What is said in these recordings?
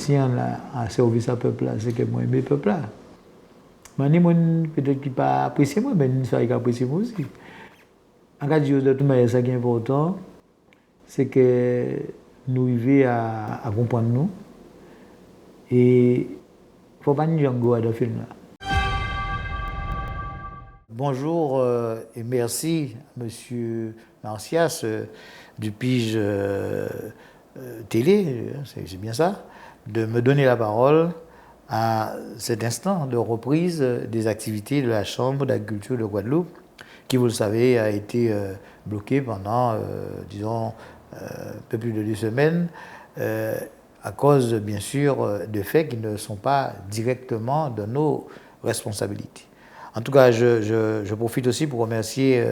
tiens là, à service à peuple là, c'est que moi, aime le peuple là. Mais peut-être qu'il pas apprécié moi, mais il faut apprécier moi aussi. En cas de toute manière, ce qui est important, c'est que nous arrivions à comprendre nous. Et il ne faut pas nous jouer dans le film là. Bonjour et merci, Monsieur Martias, du Pige Télé, c'est bien ça, de me donner la parole à cet instant de reprise des activités de la Chambre d'agriculture de Guadeloupe, qui, vous le savez, a été bloquée pendant, disons, un peu plus de 2 semaines, à cause, bien sûr, de faits qui ne sont pas directement de nos responsabilités. En tout cas, je profite aussi pour remercier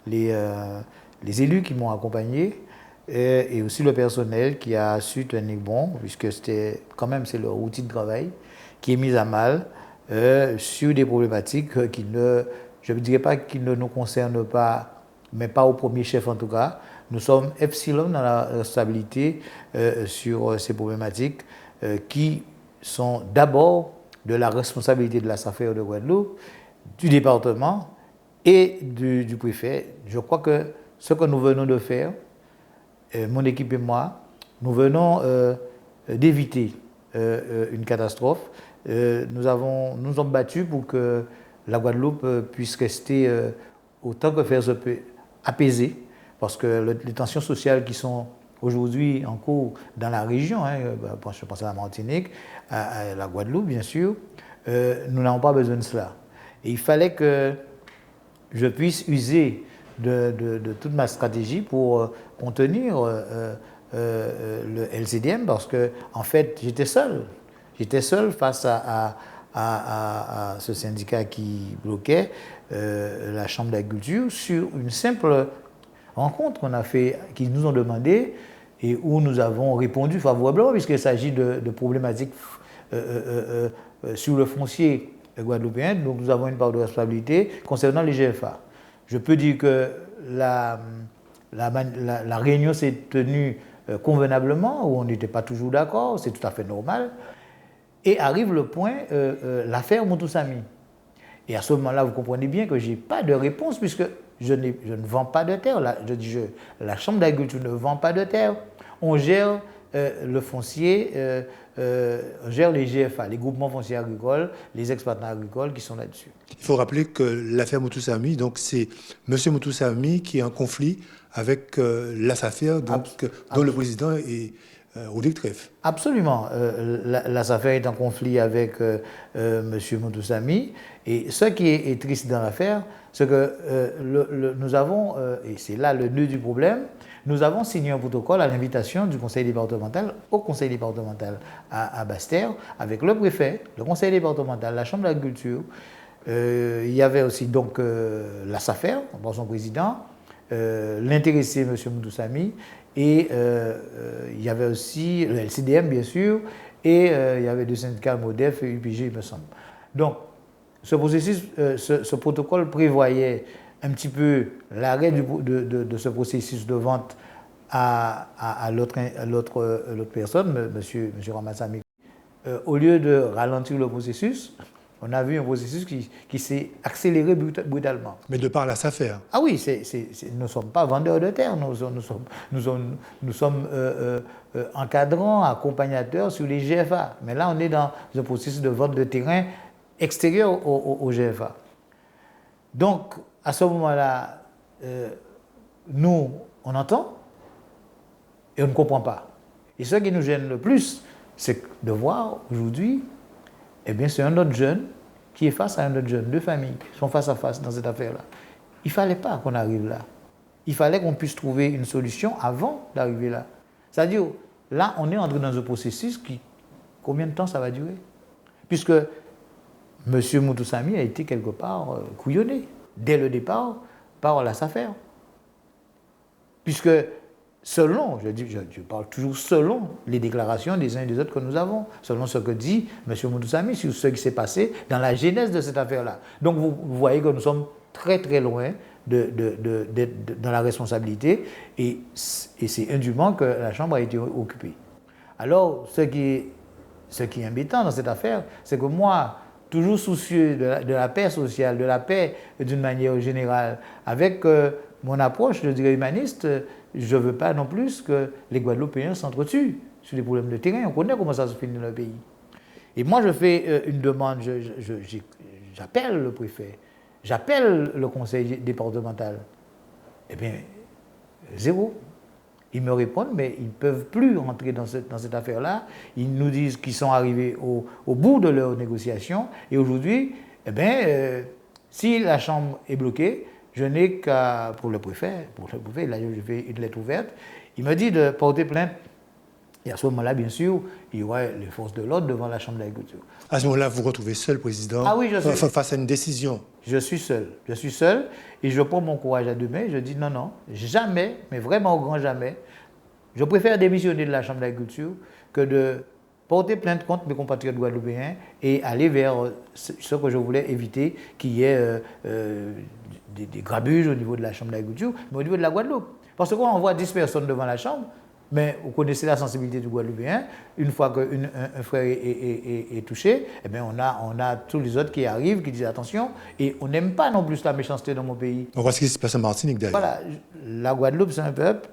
les élus qui m'ont accompagné et aussi le personnel qui a su tenir bon, puisque c'était quand même c'est leur outil de travail qui est mis à mal sur des problématiques qui ne, je ne dirais pas qu'ils ne nous concernent pas, mais pas au premier chef en tout cas. Nous sommes epsilon dans la responsabilité sur ces problématiques qui sont d'abord de la responsabilité de la SAFER de Guadeloupe, du département et du préfet. Je crois que ce que nous venons de faire, mon équipe et moi, nous venons d'éviter une catastrophe. Nous sommes battus pour que la Guadeloupe puisse rester, autant que faire se peut, apaisée, parce que les tensions sociales qui sont aujourd'hui en cours dans la région, je pense à la Martinique, à la Guadeloupe bien sûr, nous n'avons pas besoin de cela. Et il fallait que je puisse user de toute ma stratégie pour contenir le LCDM parce que, en fait, j'étais seul. J'étais seul face à ce syndicat qui bloquait la Chambre d'agriculture sur une simple rencontre qu'on a fait, qu'ils nous ont demandé et où nous avons répondu favorablement puisqu'il s'agit de problématiques sur le foncier guadeloupéen, donc nous avons une part de responsabilité concernant les GFA. Je peux dire que la réunion s'est tenue convenablement, où on n'était pas toujours d'accord, c'est tout à fait normal. Et arrive le point, l'affaire Moutoussamy. Et à ce moment-là, vous comprenez bien que je n'ai pas de réponse, puisque je ne vends pas de terre. La Chambre d'agriculture ne vend pas de terre. On gère le foncier, gère les GFA, les groupements fonciers agricoles, les exploitants agricoles qui sont là-dessus. Il faut rappeler que l'affaire Moutoussamy, donc c'est M. Moutoussamy qui est en conflit avec la SAFER, dont le président est Rodrigue Treff. Absolument. La SAFER est en conflit avec M. Moutoussamy. Et ce qui est triste dans l'affaire, c'est que nous avons, et c'est là le nœud du problème, nous avons signé un protocole à l'invitation du conseil départemental, au conseil départemental à Basse-Terre, avec le préfet, le conseil départemental, la chambre d'agriculture. Il y avait aussi donc la SAFER, par son président, l'intéressé M. Moutoussamy, et il y avait aussi le LCDM, bien sûr, et il y avait deux syndicats, MODEF et UPG, il me semble. Donc, ce processus, ce protocole prévoyait un petit peu l'arrêt de ce processus de vente à l'autre personne, M. Ramassamy. Au lieu de ralentir le processus, on a vu un processus qui s'est accéléré brutalement. Mais de par la SAFER. Ah oui, nous ne sommes pas vendeurs de terre, nous sommes encadrants, accompagnateurs sur les GFA. Mais là, on est dans un processus de vente de terrain extérieur au GFA. Donc, à ce moment-là, nous, on entend et on ne comprend pas. Et ce qui nous gêne le plus, c'est de voir aujourd'hui, eh bien, c'est un autre jeune qui est face à un autre jeune, deux familles qui sont face à face dans cette affaire-là. Il ne fallait pas qu'on arrive là. Il fallait qu'on puisse trouver une solution avant d'arriver là. C'est-à-dire, là, on est entré dans un processus qui, combien de temps ça va durer? Puisque M. Moutoussamy a été quelque part couillonné, dès le départ, par la SAFER. Puisque, selon, je parle toujours selon les déclarations des uns et des autres que nous avons, selon ce que dit M. Moutoussamy sur ce qui s'est passé dans la genèse de cette affaire-là. Donc vous voyez que nous sommes très très loin dans la responsabilité et c'est indûment que la Chambre a été occupée. Alors, ce qui est ce qui est embêtant dans cette affaire, c'est que moi, toujours soucieux de la paix sociale, de la paix d'une manière générale, avec mon approche, je dirais humaniste, je ne veux pas non plus que les Guadeloupéens s'entretuent sur des problèmes de terrain. On connaît comment ça se finit dans le pays. Et moi, je fais une demande, j'appelle le préfet, j'appelle le conseil départemental. Eh bien, zéro. Ils me répondent, mais ils ne peuvent plus rentrer dans cette affaire-là. Ils nous disent qu'ils sont arrivés au bout de leurs négociations. Et aujourd'hui, eh bien, si la Chambre est bloquée, je n'ai qu'à, pour le préfet, là, je fais une lettre ouverte, il me dit de porter plainte. Et à ce moment-là, bien sûr, il y aura les forces de l'ordre devant la Chambre d'agriculture. À ce moment-là, vous vous retrouvez seul, président, face à une décision. Je suis seul et je prends mon courage à deux mains. Je dis non, jamais, mais vraiment au grand jamais, je préfère démissionner de la Chambre d'agriculture que de porter plainte contre mes compatriotes guadeloupéens et aller vers ce que je voulais éviter, qui est des grabuges au niveau de la Chambre d'agriculture, mais au niveau de la Guadeloupe. Parce que quand on voit 10 personnes devant la Chambre, mais vous connaissez la sensibilité du Guadeloupéen, une fois qu'un frère est touché, eh bien on a tous les autres qui arrivent, qui disent attention, et on n'aime pas non plus la méchanceté dans mon pays. On voit ce qui se passe en Martinique d'ailleurs. Voilà, la Guadeloupe c'est un peuple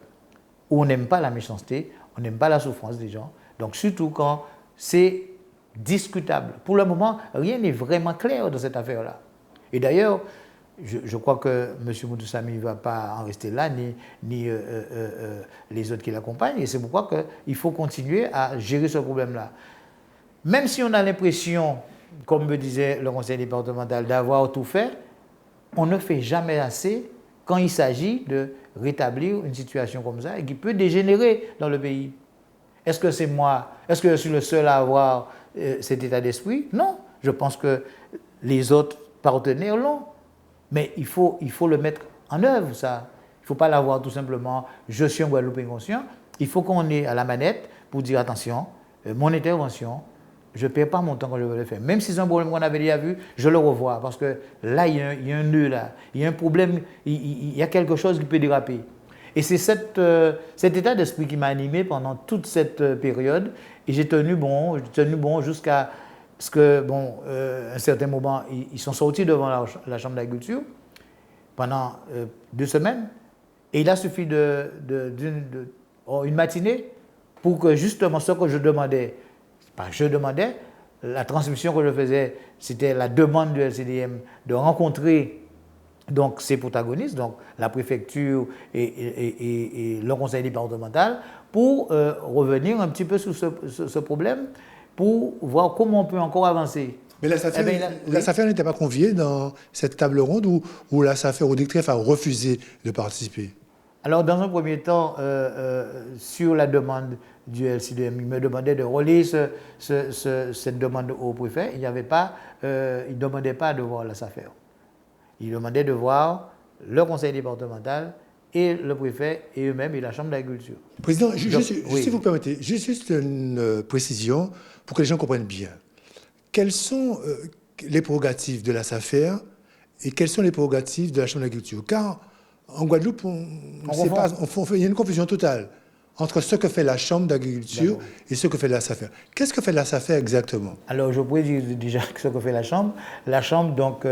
où on n'aime pas la méchanceté, on n'aime pas la souffrance des gens, donc surtout quand c'est discutable. Pour le moment, rien n'est vraiment clair dans cette affaire-là. Et d'ailleurs, je crois que M. Moutou Sammy ne va pas en rester là, ni les autres qui l'accompagnent. Et c'est pourquoi il faut continuer à gérer ce problème-là. Même si on a l'impression, comme me disait le conseil départemental, d'avoir tout fait, on ne fait jamais assez quand il s'agit de rétablir une situation comme ça et qui peut dégénérer dans le pays. Est-ce que c'est moi? Est-ce que je suis le seul à avoir cet état d'esprit? Non. Je pense que les autres partenaires l'ont. Mais il faut le mettre en œuvre, ça. Il ne faut pas l'avoir tout simplement, je suis un Guadeloupéen conscient. Il faut qu'on ait à la manette pour dire attention, mon intervention, je ne perds pas mon temps quand je veux le faire. Même si c'est un problème qu'on avait déjà vu, je le revois. Parce que là, il y a un nœud, là. Il y a un problème, il y a quelque chose qui peut déraper. Et c'est cet état d'esprit qui m'a animé pendant toute cette période. Et j'ai tenu bon jusqu'à ce que, un certain moment, ils sont sortis devant la Chambre d'agriculture pendant 2 semaines. Et il a suffi une matinée pour que justement ce que je demandais, la transmission que je faisais, c'était la demande du LCDM de rencontrer donc, ces protagonistes, donc la préfecture et le conseil départemental, pour revenir un petit peu sur ce problème, pour voir comment on peut encore avancer. Mais la SAFER n'était pas conviée dans cette table ronde où la SAFER au DICTREF a refusé de participer? Alors, dans un premier temps, sur la demande du LCDM, il me demandait de relayer cette demande au préfet. Il ne demandait pas de voir la SAFER. Il demandait de voir le conseil départemental et le préfet et eux-mêmes et la Chambre d'agriculture. Président, si vous permettez, juste une précision pour que les gens comprennent bien. Quelles sont les prérogatives de la SAFER et quelles sont les prérogatives de la Chambre d'agriculture? Car en Guadeloupe, il y a une confusion totale entre ce que fait la Chambre d'agriculture et ce que fait la SAFER. Qu'est-ce que fait la SAFER exactement? Alors, je pourrais dire déjà ce que fait la Chambre. La Chambre, donc,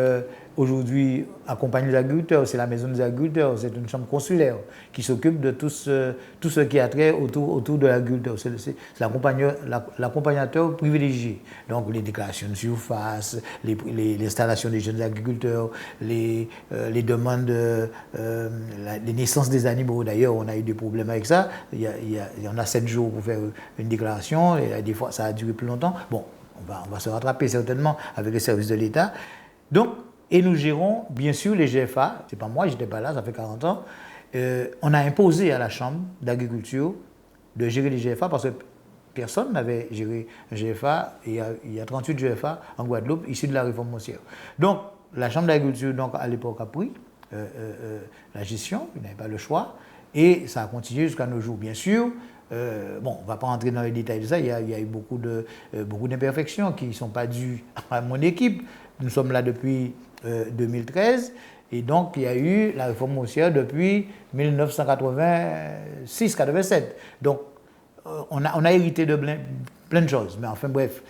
aujourd'hui, accompagne les agriculteurs. C'est la maison des agriculteurs. C'est une chambre consulaire qui s'occupe de tout ce qui a trait autour de l'agriculteur. C'est l'accompagnateur privilégié. Donc, les déclarations de surface, l'installation des jeunes agriculteurs, les demandes, les naissances des animaux. D'ailleurs, on a eu des problèmes avec ça. Il y en a 7 jours pour faire une déclaration. Et des fois, ça a duré plus longtemps. Bon, on va se rattraper certainement avec les services de l'État. Donc, et nous gérons, bien sûr, les GFA. Ce n'est pas moi, je n'étais pas là, ça fait 40 ans. On a imposé à la Chambre d'agriculture de gérer les GFA parce que personne n'avait géré un GFA. Il y a 38 GFA en Guadeloupe, issus de la réforme foncière. Donc, la Chambre d'agriculture, donc, à l'époque, a pris la gestion. Il n'avait pas le choix. Et ça a continué jusqu'à nos jours, bien sûr. On ne va pas rentrer dans les détails de ça. Il y a eu beaucoup d'imperfections qui ne sont pas dues à mon équipe. Nous sommes là depuis 2013 et donc il y a eu la réforme foncière depuis 1986-87. Donc on a hérité de plein de choses. Mais enfin, bref.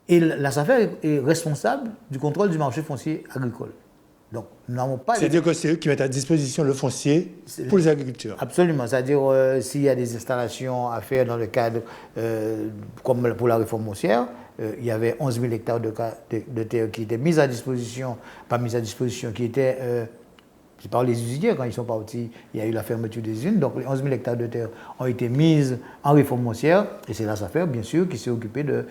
Et la SAFER est responsable du contrôle du marché foncier agricole. Donc, nous n'avons pas... C'est-à-dire que c'est eux qui mettent à disposition le foncier pour les agriculteurs. Absolument. C'est-à-dire, s'il y a des installations à faire dans le cadre, comme pour la réforme foncière, il y avait 11 000 hectares de terre qui étaient mis à disposition, pas mis à disposition, qui étaient... je parle des usiniers, quand ils sont partis, il y a eu la fermeture des usines. Donc, les 11 000 hectares de terre ont été mises en réforme foncière. Et c'est la SAFER, bien sûr, qui s'est occupée de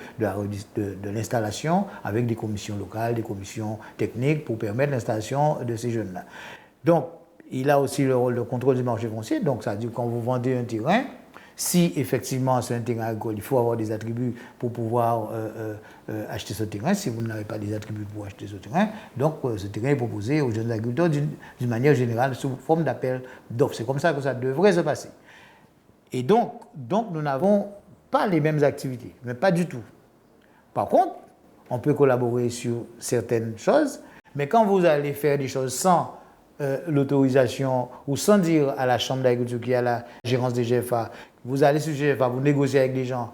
l'installation avec des commissions locales, des commissions techniques pour permettre l'installation de ces jeunes-là. Donc, il a aussi le rôle de contrôle du marché foncier. Donc, ça veut dire que quand vous vendez un terrain, si effectivement c'est un terrain agricole, il faut avoir des attributs pour pouvoir acheter ce terrain. Si vous n'avez pas des attributs pour acheter ce terrain, donc ce terrain est proposé aux jeunes agriculteurs d'une manière générale sous forme d'appel d'offres. C'est comme ça que ça devrait se passer. Et donc nous n'avons pas les mêmes activités, mais pas du tout. Par contre, on peut collaborer sur certaines choses, mais quand vous allez faire des choses sans l'autorisation ou sans dire à la Chambre d'agriculture qui a la gérance des GFA, vous allez sur GFA, vous négociez avec des gens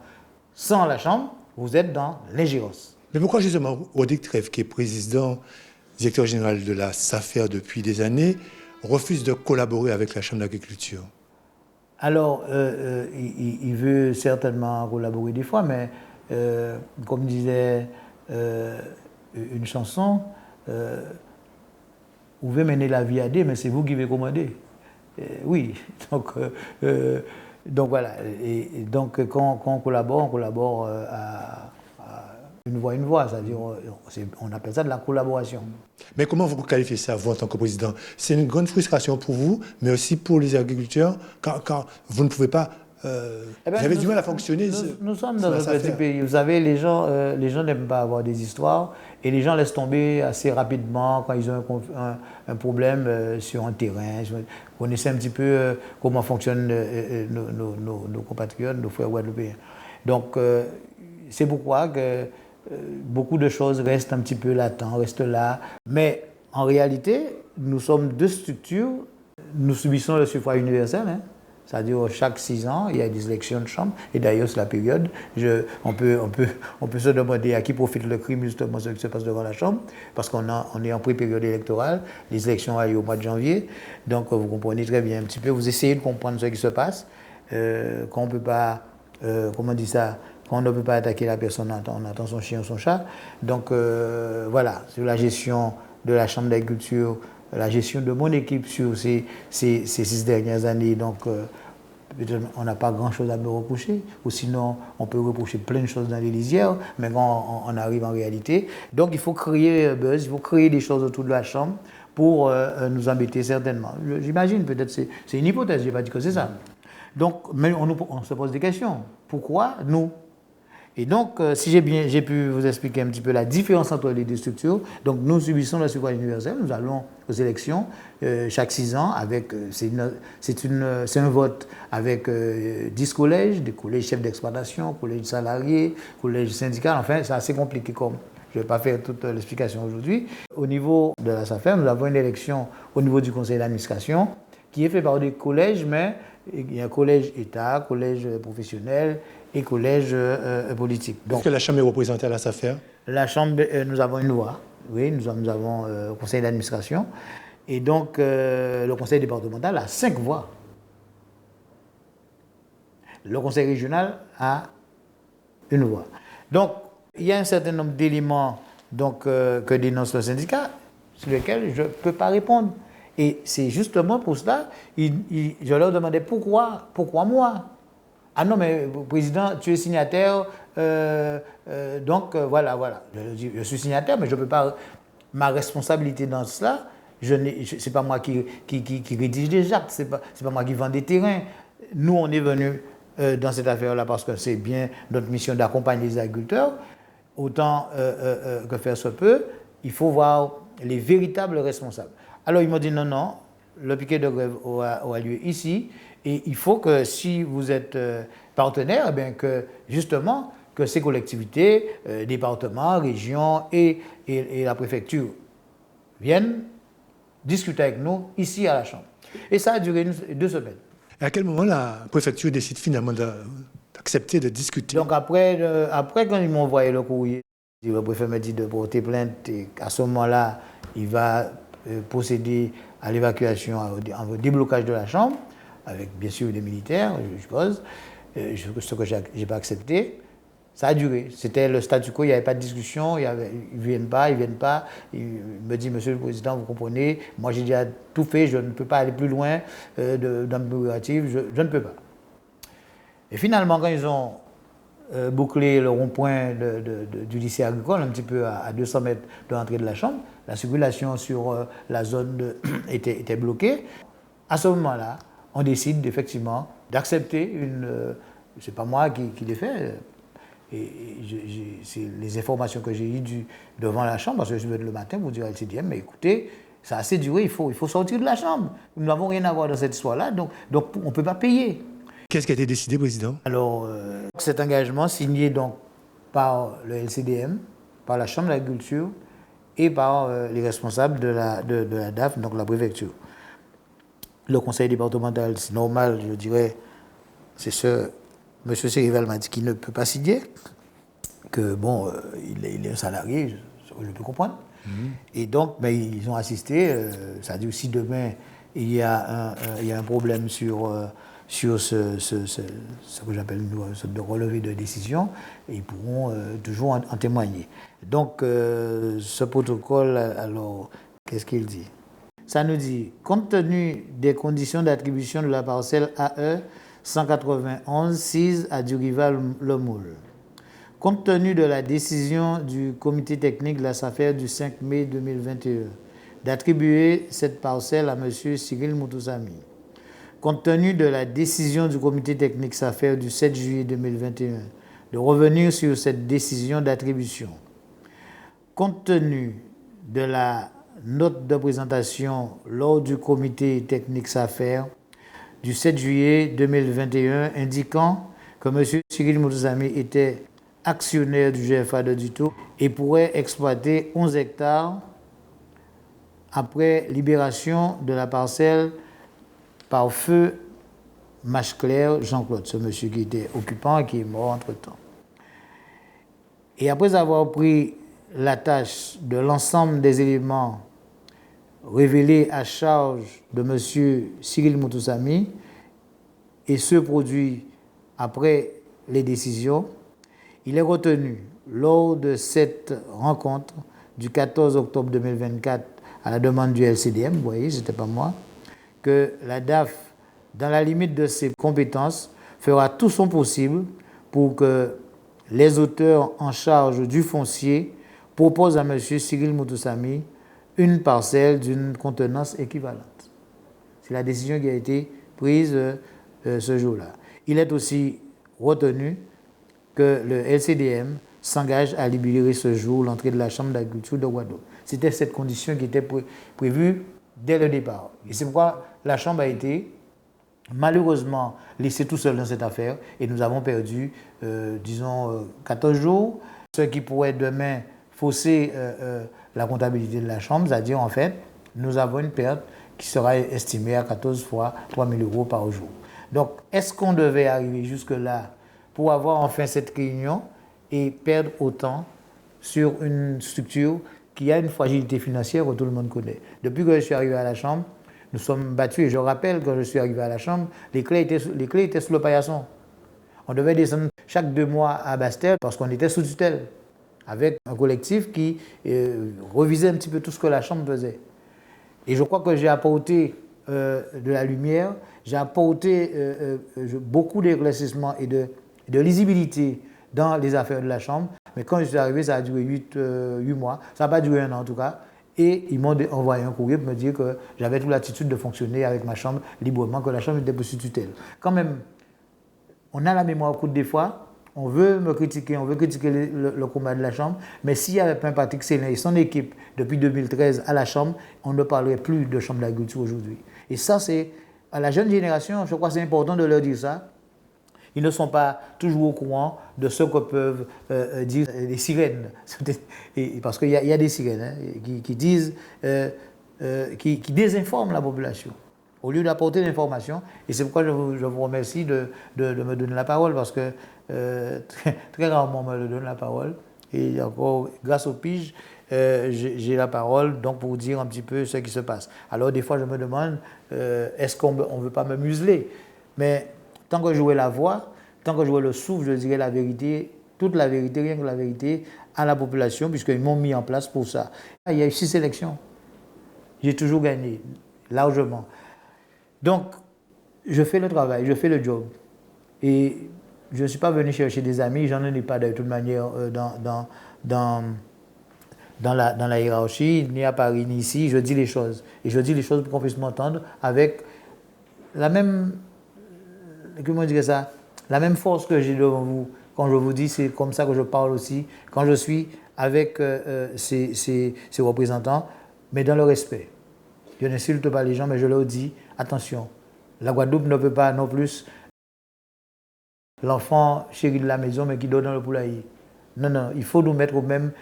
sans la Chambre, vous êtes dans l'ingérence. Mais pourquoi justement Rodrigue Trèves, qui est président, directeur général de la SAFER depuis des années, refuse de collaborer avec la Chambre d'agriculture? Alors, il veut certainement collaborer des fois, mais comme disait une chanson, vous pouvez mener la vie à deux, mais c'est vous qui vais commander. Oui, donc voilà. Et donc quand on collabore à une voix, c'est-à-dire on appelle ça de la collaboration. Mais comment vous qualifiez ça, vous, en tant que président? C'est une grande frustration pour vous, mais aussi pour les agriculteurs, quand vous ne pouvez pas... vous avez du mal à fonctionner. Nous sommes dans un petit pays. Vous savez, les gens n'aiment pas avoir des histoires et les gens laissent tomber assez rapidement quand ils ont un problème sur un terrain. Vous connaissez un petit peu comment fonctionnent nos compatriotes, nos frères guadeloupéens. Donc, c'est pourquoi que beaucoup de choses restent un petit peu latentes, restent là. Mais en réalité, nous sommes deux structures. Nous subissons le suffrage universel, hein. C'est-à-dire chaque 6 ans, il y a des élections de chambre. Et d'ailleurs, c'est la période. On peut se demander à qui profite le crime, justement, ce qui se passe devant la chambre. Parce qu'on est en pré-période électorale. Les élections ont lieu au mois de janvier. Donc, vous comprenez très bien un petit peu. Vous essayez de comprendre ce qui se passe. Qu'on ne peut pas, comment on dit ça, qu'on ne peut pas attaquer la personne, on attend son chien ou son chat. Donc, voilà, sur la gestion de la Chambre d'agriculture, la gestion de mon équipe sur ces 6 dernières années. Donc, on n'a pas grand-chose à me reprocher. Ou sinon, on peut reprocher plein de choses dans les lisières. Mais quand on arrive en réalité. Donc, il faut créer un buzz, il faut créer des choses autour de la Chambre pour nous embêter certainement. J'imagine, peut-être, c'est une hypothèse, je n'ai pas dit que c'est ça. Donc, mais on se pose des questions. Pourquoi nous ? Et donc, si j'ai pu vous expliquer un petit peu la différence entre les deux structures, donc nous subissons le suffrage universel, nous allons aux élections chaque 6 ans, avec c'est un vote avec 10 collèges, des collèges chefs d'exploitation, collèges salariés, collèges syndicaux, enfin c'est assez compliqué comme. Je ne vais pas faire toute l'explication aujourd'hui. Au niveau de la SAFER, nous avons une élection au niveau du conseil d'administration qui est fait par des collèges, mais il y a un collège État, collège professionnel et collège politique. Est-ce que la Chambre est représentée à la SAFER? La Chambre, nous avons une loi, oui, nous avons le conseil d'administration. Et donc, le conseil départemental a 5 voix. Le conseil régional a une voix. Donc, il y a un certain nombre d'éléments que dénonce le syndicat sur lesquels je ne peux pas répondre. Et c'est justement pour cela, je leur demandais pourquoi moi? Ah non, mais président, tu es signataire, donc voilà. Je suis signataire, mais je ne peux pas. Ma responsabilité dans cela, ce n'est pas moi qui rédige des actes, ce n'est pas moi qui vends des terrains. Nous, on est venus dans cette affaire-là parce que c'est bien notre mission d'accompagner les agriculteurs. Autant que faire se peut, il faut voir les véritables responsables. Alors, ils m'ont dit non, le piquet de grève aura lieu ici. Et il faut que si vous êtes partenaire, eh bien que justement, que ces collectivités, départements, régions et la préfecture viennent discuter avec nous ici à la Chambre. Et ça a duré 2 semaines. À quel moment la préfecture décide finalement d'accepter de discuter. Donc après quand ils m'ont envoyé le courrier, le préfet m'a dit de porter plainte et à ce moment-là, il va procéder à l'évacuation, au déblocage de la chambre, avec bien sûr des militaires, je suppose, ce que je n'ai pas accepté. Ça a duré. C'était le statu quo, il n'y avait pas de discussion, ils ne viennent pas. Il me dit, Monsieur le Président, vous comprenez, moi j'ai déjà tout fait, je ne peux pas aller plus loin dans mes prérogatives, je ne peux pas. Et finalement, quand ils ont bouclé le rond-point du lycée agricole, un petit peu à 200 mètres de l'entrée de la chambre, la circulation sur la zone était bloquée. À ce moment-là, on décide effectivement d'accepter c'est pas moi qui l'ai fait. C'est les informations que j'ai eues devant la chambre, parce que je suis venu le matin pour dire à LCDM, mais écoutez, ça a assez duré, il faut sortir de la chambre. Nous n'avons rien à voir dans cette histoire-là, donc on ne peut pas payer. Qu'est-ce qui a été décidé, Président? Alors, cet engagement signé donc par le LCDM, par la Chambre d'agriculture et par les responsables de la DAF, donc la préfecture. Le conseil départemental, c'est normal, je dirais, c'est ce... M. Sérival m'a dit qu'il ne peut pas signer, que bon, il est un salarié, je peux comprendre. Et donc, mais ils ont assisté, ça dit aussi demain, il y a un problème sur ce que j'appelle de relevé de décision, et ils pourront toujours en témoigner. Donc, ce protocole, alors, qu'est-ce qu'il dit? Ça nous dit, compte tenu des conditions d'attribution de la parcelle AE 191-6 à Durival-le-Moule, compte tenu de la décision du comité technique de la SAFER du 5 mai 2021 d'attribuer cette parcelle à M. Cyril Moutoussamy, compte tenu de la décision du comité technique SAFER du 7 juillet 2021 de revenir sur cette décision d'attribution, compte tenu de la note de présentation lors du comité technique SAFER du 7 juillet 2021 indiquant que M. Cyril Moutoussamy était actionnaire du GFA de Duto et pourrait exploiter 11 hectares après libération de la parcelle par feu Macheclair Jean-Claude, ce monsieur qui était occupant et qui est mort entre-temps. Et après avoir pris la tâche de l'ensemble des éléments révélés à charge de M. Cyril Moutoussamy et ceux produits après les décisions, il est retenu lors de cette rencontre du 14 octobre 2024 à la demande du LCDM, vous voyez, ce n'était pas moi, que la DAF, dans la limite de ses compétences, fera tout son possible pour que les auteurs en charge du foncier proposent à M. Cyril Moutoussamy une parcelle d'une contenance équivalente. C'est la décision qui a été prise ce jour-là. Il est aussi retenu que le LCDM s'engage à libérer ce jour l'entrée de la Chambre d'agriculture de Guadeloupe. C'était cette condition qui était prévue dès le départ. Et c'est pourquoi la Chambre a été malheureusement laissée tout seule dans cette affaire et nous avons perdu, 14 jours, ce qui pourrait demain fausser la comptabilité de la Chambre, c'est-à-dire en fait, nous avons une perte qui sera estimée à 14 fois 3 000 € par jour. Donc, est-ce qu'on devait arriver jusque-là pour avoir enfin cette réunion et perdre autant sur une structure qui a une fragilité financière que tout le monde connaît? Depuis que je suis arrivé à la Chambre, nous sommes battus, et je rappelle, quand je suis arrivé à la Chambre, les clés étaient sous le paillasson. On devait descendre chaque 2 mois à Bastel parce qu'on était sous tutelle, avec un collectif qui revisait un petit peu tout ce que la Chambre faisait. Et je crois que j'ai apporté de la lumière, j'ai apporté beaucoup d'éclaircissements et de lisibilité dans les affaires de la Chambre. Mais quand je suis arrivé, ça a duré 8 mois. Ça n'a pas duré 1 an en tout cas. Et ils m'ont envoyé un courrier pour me dire que j'avais toute l'attitude de fonctionner avec ma Chambre librement, que la Chambre était sous tutelle. Quand même, on a la mémoire courte des fois. On veut me critiquer, on veut critiquer le combat de la Chambre. Mais s'il n'y avait pas Patrick Sélin et son équipe depuis 2013 à la Chambre, on ne parlerait plus de Chambre d'agriculture aujourd'hui. Et ça, c'est à la jeune génération, je crois que c'est important de leur dire ça. Ils ne sont pas toujours au courant de ce que peuvent dire les sirènes. Parce qu'il y a des sirènes qui disent, qui désinforment la population. au lieu d'apporter l'information. Et c'est pourquoi je vous remercie de me donner la parole, parce que très rarement on me donne la parole. Et encore, grâce au pige, j'ai la parole donc pour vous dire un petit peu ce qui se passe. Alors des fois je me demande, est-ce qu'on ne veut pas me museler? Mais tant que j'aurai la voix, tant que j'aurai le souffle, je dirai la vérité, toute la vérité, rien que la vérité à la population, puisqu'ils m'ont mis en place pour ça. Il y a eu 6 élections. J'ai toujours gagné, largement. Donc, je fais le travail, je fais le job. Et je ne suis pas venu chercher des amis, j'en ai pas de toute manière dans la hiérarchie, ni à Paris, ni ici. Je dis les choses. Et je dis les choses pour qu'on puisse m'entendre avec la même, comment dire ça, la même force que j'ai devant vous. Quand je vous dis, c'est comme ça que je parle aussi. Quand je suis avec ces représentants, mais dans le respect. Je n'insulte pas les gens, mais je leur dis, attention, la Guadeloupe ne peut pas non plus l'enfant chéri de la maison, mais qui dort dans le poulailler. Non, non, il faut nous mettre au même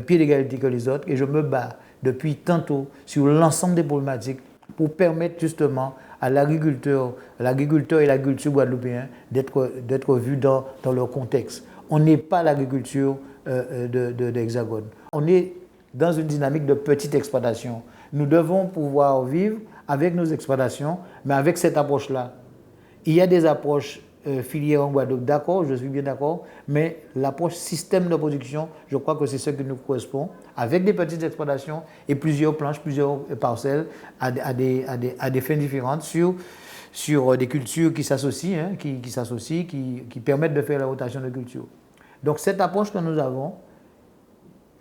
pied d'égalité que les autres. Et je me bats depuis tantôt sur l'ensemble des problématiques pour permettre justement à l'agriculteur et l'agriculture guadeloupéenne d'être vus dans leur contexte. On n'est pas l'agriculture de l'Hexagone. On est dans une dynamique de petite exploitation. Nous devons pouvoir vivre avec nos exploitations, mais avec cette approche-là. Il y a des approches filières en Guadeloupe, d'accord, je suis bien d'accord, mais l'approche système de production, je crois que c'est ce qui nous correspond, avec des petites exploitations et plusieurs planches, plusieurs parcelles à des fins différentes sur des cultures qui s'associent, qui permettent de faire la rotation de cultures. Donc cette approche que nous avons,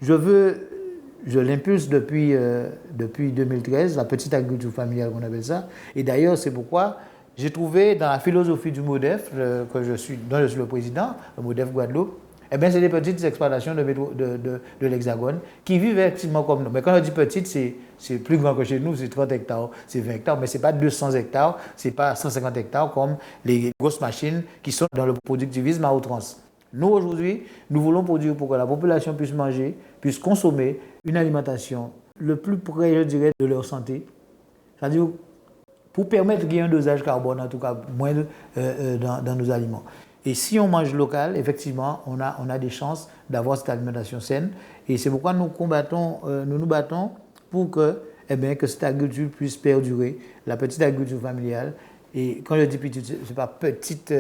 je l'impulse depuis 2013, la petite agriculture familiale qu'on appelle ça. Et d'ailleurs, c'est pourquoi j'ai trouvé dans la philosophie du MODEF, dont je suis le président, le MODEF Guadeloupe, eh bien, c'est des petites exploitations de l'Hexagone qui vivent effectivement comme nous. Mais quand on dit petite, c'est plus grand que chez nous, c'est 30 hectares, c'est 20 hectares, mais ce n'est pas 200 hectares, ce n'est pas 150 hectares comme les grosses machines qui sont dans le productivisme à outrance. Nous, aujourd'hui, nous voulons produire pour que la population puisse manger, puisse consommer une alimentation le plus près, je dirais, de leur santé. C'est-à-dire pour permettre qu'il y ait un dosage carbone, en tout cas moindre dans nos aliments. Et si on mange local, effectivement, on a des chances d'avoir cette alimentation saine. Et c'est pourquoi nous nous battons pour que cette agriculture puisse perdurer, la petite agriculture familiale. Et quand je dis petite, ce n'est pas petite,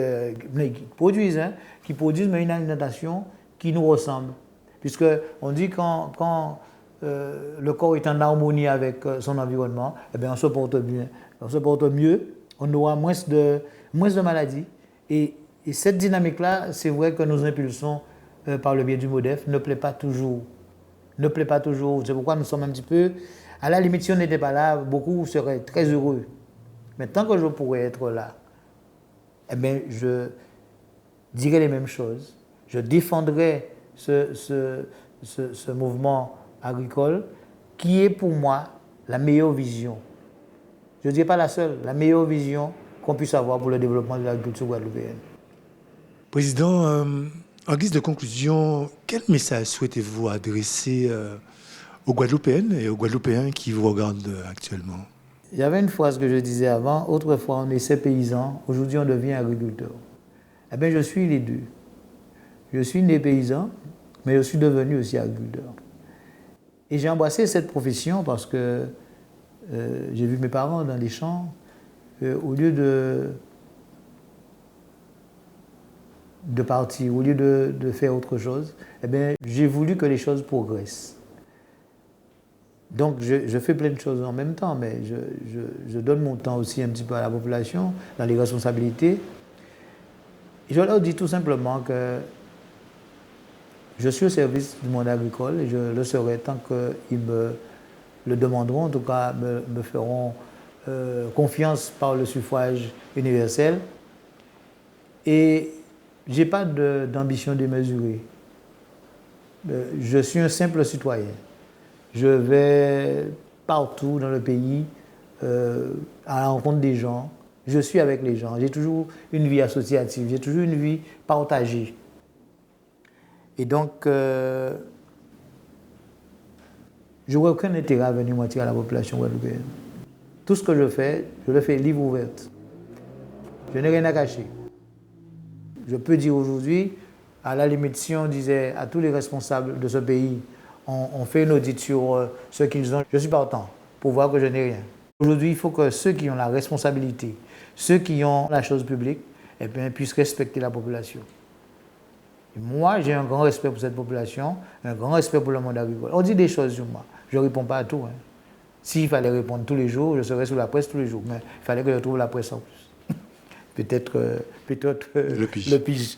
mais qui produisent, mais une alimentation qui nous ressemble. Puisqu'on dit quand le corps est en harmonie avec son environnement, on se porte bien. On se porte mieux, on aura moins de maladies. Et cette dynamique-là, c'est vrai que nous impulsons par le biais du MODEF, ne plaît pas toujours. Ne plaît pas toujours. C'est pourquoi nous sommes un petit peu... À la limite, si on n'était pas là, beaucoup seraient très heureux. Mais tant que je pourrais être là, je dirais les mêmes choses. Je défendrai ce mouvement agricole qui est pour moi la meilleure vision. Je ne dirais pas la seule, la meilleure vision qu'on puisse avoir pour le développement de l'agriculture guadeloupéenne. Président, en guise de conclusion, quel message souhaitez-vous adresser aux Guadeloupéennes et aux Guadeloupéens qui vous regardent actuellement? Il y avait une phrase que je disais avant, autrefois on était paysan, aujourd'hui on devient agriculteur. Je suis les deux. Je suis né paysan, mais je suis devenu aussi agriculteur. Et j'ai embrassé cette profession parce que j'ai vu mes parents dans les champs. Au lieu de partir, au lieu de faire autre chose, j'ai voulu que les choses progressent. Donc je fais plein de choses en même temps, mais je donne mon temps aussi un petit peu à la population, dans les responsabilités. Et je leur dis tout simplement que je suis au service du monde agricole et je le serai tant qu'ils me le demanderont, en tout cas me feront confiance par le suffrage universel. Et je n'ai pas d'ambition démesurée. Je suis un simple citoyen. Je vais partout dans le pays à la rencontre des gens. Je suis avec les gens. J'ai toujours une vie associative, j'ai toujours une vie partagée. Et donc, je n'aurais aucun intérêt à venir mentir à la population guadeloupéenne. Tout ce que je le fais livre ouverte. Je n'ai rien à cacher. Je peux dire aujourd'hui, à la limite, si on disait à tous les responsables de ce pays, on fait une audit sur ce qu'ils ont, je suis partant pour voir que je n'ai rien. Aujourd'hui, il faut que ceux qui ont la responsabilité, ceux qui ont la chose publique, eh bien, puissent respecter la population. Et moi, j'ai un grand respect pour cette population, un grand respect pour le monde agricole. On dit des choses sur moi, je ne réponds pas à tout. Hein. S'il fallait répondre tous les jours, je serais sous la presse tous les jours, mais il fallait que je trouve la presse en plus. peut-être le pige.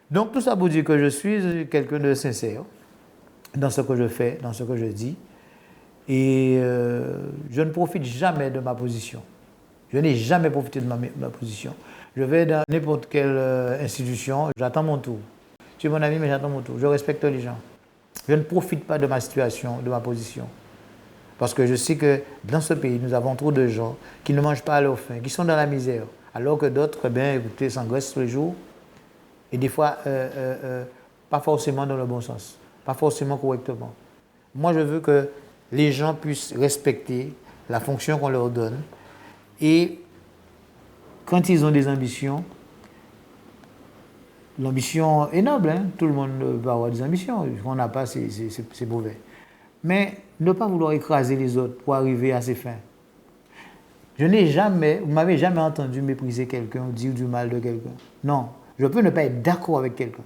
Donc tout ça pour dire que je suis quelqu'un de sincère dans ce que je fais, dans ce que je dis. Et je ne profite jamais de ma position. Je n'ai jamais profité de ma position. Je vais dans n'importe quelle institution, j'attends mon tour. Tu es mon ami, mais j'attends mon tour. Je respecte les gens. Je ne profite pas de ma situation, de ma position. Parce que je sais que dans ce pays, nous avons trop de gens qui ne mangent pas à leur faim, qui sont dans la misère. Alors que d'autres, eh bien, écoutez, s'engraissent tous les jours. Et des fois, pas forcément dans le bon sens, pas forcément correctement. Moi, je veux que les gens puissent respecter la fonction qu'on leur donne. Et quand ils ont des ambitions, l'ambition est noble, hein? Tout le monde va avoir des ambitions. Ce qu'on n'a pas, c'est mauvais. Mais ne pas vouloir écraser les autres pour arriver à ses fins. Vous m'avez jamais entendu mépriser quelqu'un ou dire du mal de quelqu'un. Non, je peux ne pas être d'accord avec quelqu'un.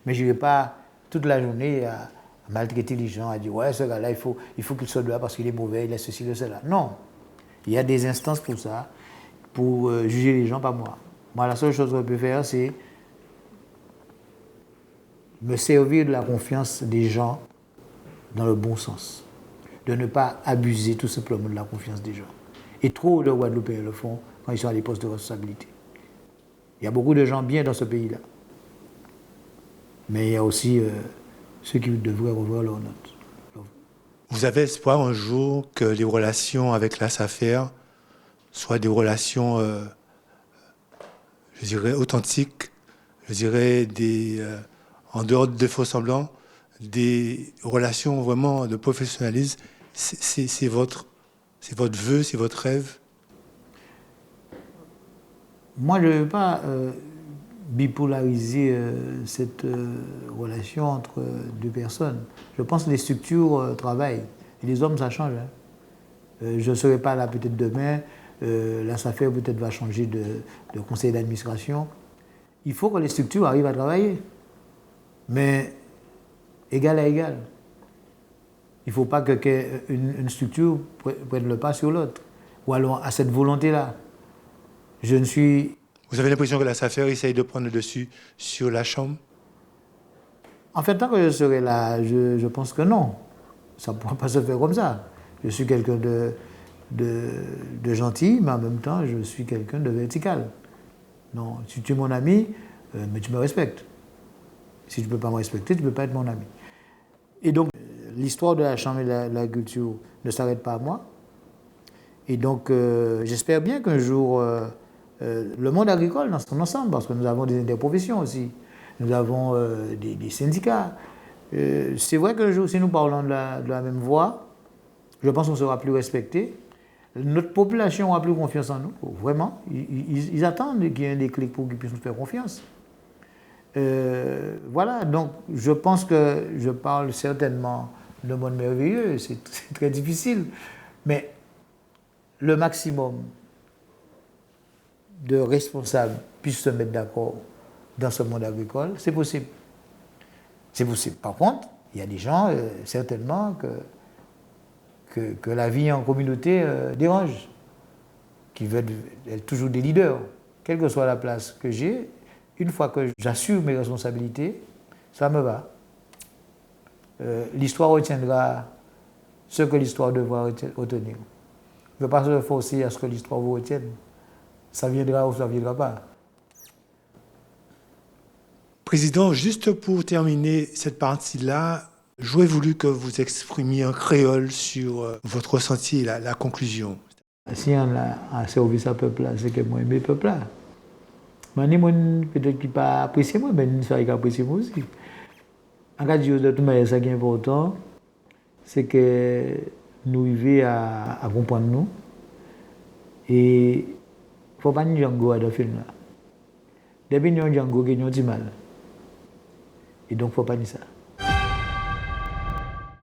Mais je ne vais pas toute la journée à maltraiter les gens, à dire ouais, ce gars-là, il faut qu'il soit là parce qu'il est mauvais, il a ceci, il a cela. Non. Il y a des instances pour ça, pour juger les gens, pas moi. Moi, la seule chose que je peux faire, c'est me servir de la confiance des gens dans le bon sens. De ne pas abuser tout simplement de la confiance des gens. Et trop de Guadeloupéens le font quand ils sont à des postes de responsabilité. Il y a beaucoup de gens bien dans ce pays-là. Mais il y a aussi ceux qui devraient revoir leur note. Vous avez espoir un jour que les relations avec la SAFER soient des relations, je dirais, authentiques, je dirais, en dehors de faux semblants, des relations vraiment de professionnalisme. C'est votre vœu, c'est votre rêve? Moi, je ne veux pas bipolariser cette relation entre deux personnes. Je pense que les structures travaillent. Et les hommes, ça change. Hein. Je ne serai pas là peut-être demain. La SAFER peut-être va changer de conseil d'administration. Il faut que les structures arrivent à travailler. Mais égal à égal. Il ne faut pas qu'une structure prenne le pas sur l'autre. Ou alors à cette volonté-là. Vous avez l'impression que la SAFER essaye de prendre le dessus sur la Chambre? En fait, tant que je serai là, je pense que non. Ça ne pourra pas se faire comme ça. Je suis quelqu'un de gentil, mais en même temps, je suis quelqu'un de vertical. Non, si tu es mon ami, mais tu me respectes. Si tu ne peux pas me respecter, tu ne peux pas être mon ami. Et donc, l'histoire de la Chambre et de l'agriculture ne s'arrête pas à moi. Et donc, j'espère bien qu'un jour, le monde agricole dans son ensemble, parce que nous avons des interprofessions aussi, nous avons des syndicats. C'est vrai qu'un jour, si nous parlons de la même voix, je pense qu'on sera plus respecté. Notre population aura plus confiance en nous, vraiment. Ils attendent qu'il y ait un déclic pour qu'ils puissent nous faire confiance. Voilà, donc je pense que je parle certainement de monde merveilleux, c'est très difficile, mais le maximum de responsables puissent se mettre d'accord dans ce monde agricole, c'est possible. C'est possible. Par contre, il y a des gens, certainement, que la vie en communauté dérange, qui veulent être toujours des leaders, quelle que soit la place que j'ai. Une fois que j'assure mes responsabilités, ça me va. L'histoire retiendra ce que l'histoire devra retenir. Je ne veux pas se forcer à ce que l'histoire vous retienne. Ça viendra ou ça ne viendra pas. Président, juste pour terminer cette partie-là, j'aurais voulu que vous exprimiez en créole sur votre ressenti et la conclusion. Si on a servi ce peuple-là, c'est que moi, aimé le peuple-là. Peut-être qu'il pas apprécié moi, mais il faut apprécier moi aussi. En cas de toute manière, ce qui est important, c'est que nous arriver à comprendre nous. Et il ne faut pas nous Django dans le film là. Depuis nous Django, nous avons du mal. Et donc, il ne faut pas dire ça.